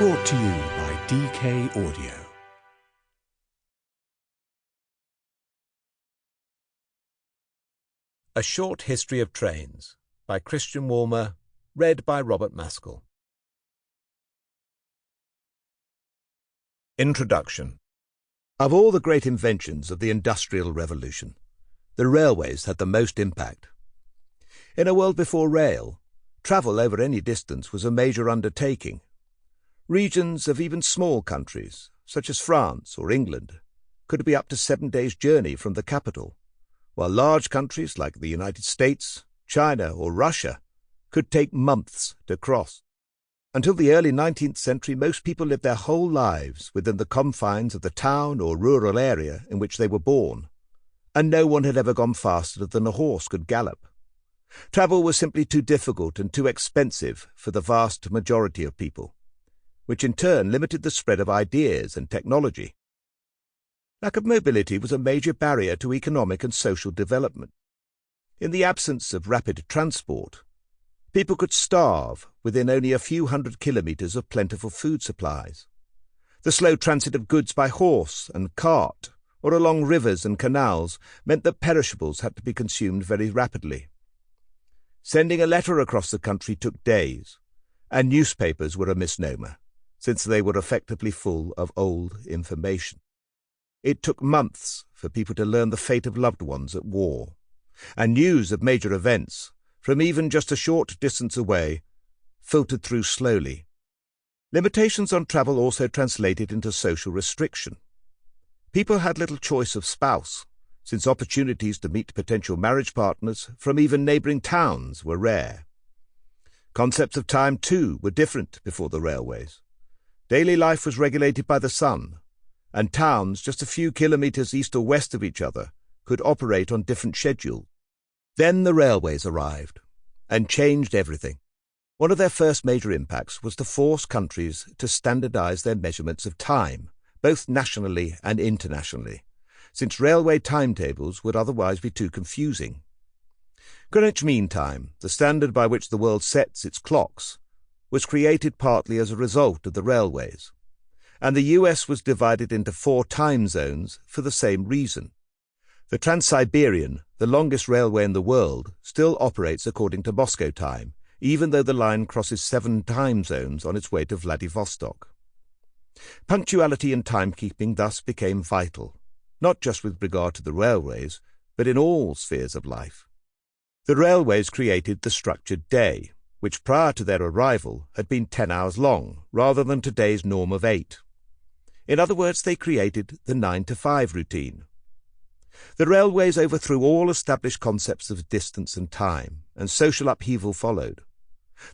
Brought to you by DK Audio. A Short History of Trains by Christian Wolmar, read by Robert Maskell. Introduction. Of all the great inventions of the Industrial Revolution, the railways had the most impact. In a world before rail, travel over any distance was a major undertaking. Regions of even small countries, such as France or England, could be up to 7 days' journey from the capital, while large countries like the United States, China or Russia could take months to cross. Until the early 19th century, most people lived their whole lives within the confines of the town or rural area in which they were born, and no one had ever gone faster than a horse could gallop. Travel was simply too difficult and too expensive for the vast majority of people, which in turn limited the spread of ideas and technology. Lack of mobility was a major barrier to economic and social development. In the absence of rapid transport, people could starve within only a few hundred kilometres of plentiful food supplies. The slow transit of goods by horse and cart or along rivers and canals meant that perishables had to be consumed very rapidly. Sending a letter across the country took days, and newspapers were a misnomer, since they were effectively full of old information. It took months for people to learn the fate of loved ones at war, and news of major events, from even just a short distance away, filtered through slowly. Limitations on travel also translated into social restriction. People had little choice of spouse, since opportunities to meet potential marriage partners from even neighbouring towns were rare. Concepts of time, too, were different before the railways. Daily life was regulated by the sun, and towns just a few kilometres east or west of each other could operate on different schedules. Then the railways arrived, and changed everything. One of their first major impacts was to force countries to standardise their measurements of time, both nationally and internationally, since railway timetables would otherwise be too confusing. Greenwich Mean Time, the standard by which the world sets its clocks, was created partly as a result of the railways, and the US was divided into 4 time zones for the same reason. The Trans-Siberian, the longest railway in the world, still operates according to Moscow time, even though the line crosses 7 time zones on its way to Vladivostok. Punctuality and timekeeping thus became vital, not just with regard to the railways, but in all spheres of life. The railways created the structured day, which prior to their arrival had been 10 hours long, rather than today's norm of 8. In other words, they created the 9-to-5 routine. The railways overthrew all established concepts of distance and time, and social upheaval followed.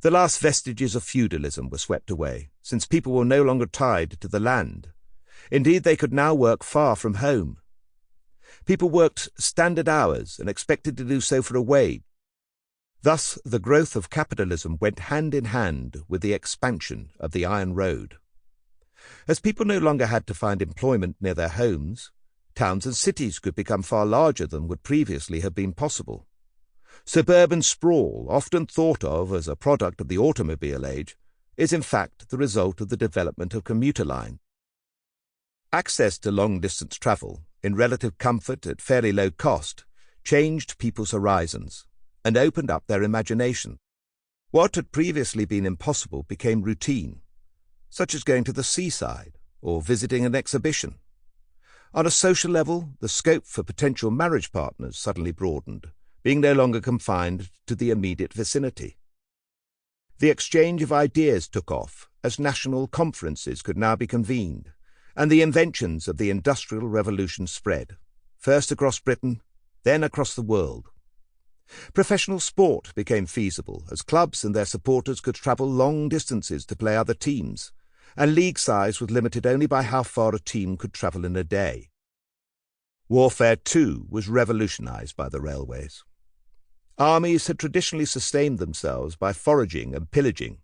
The last vestiges of feudalism were swept away, since people were no longer tied to the land. Indeed, they could now work far from home. People worked standard hours and expected to do so for a wage. Thus, the growth of capitalism went hand in hand with the expansion of the Iron Road. As people no longer had to find employment near their homes, towns and cities could become far larger than would previously have been possible. Suburban sprawl, often thought of as a product of the automobile age, is in fact the result of the development of commuter lines. Access to long-distance travel, in relative comfort at fairly low cost, changed people's horizons and opened up their imagination. What had previously been impossible became routine, such as going to the seaside or visiting an exhibition. On a social level, the scope for potential marriage partners suddenly broadened, being no longer confined to the immediate vicinity. The exchange of ideas took off, as national conferences could now be convened, and the inventions of the Industrial Revolution spread, first across Britain, then across the world. Professional sport became feasible, as clubs and their supporters could travel long distances to play other teams, and league size was limited only by how far a team could travel in a day. Warfare, too, was revolutionized by the railways. Armies had traditionally sustained themselves by foraging and pillaging,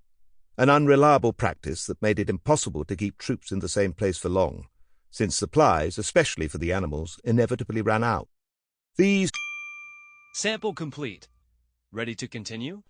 an unreliable practice that made it impossible to keep troops in the same place for long, since supplies, especially for the animals, inevitably ran out. These Sample complete. Ready to continue?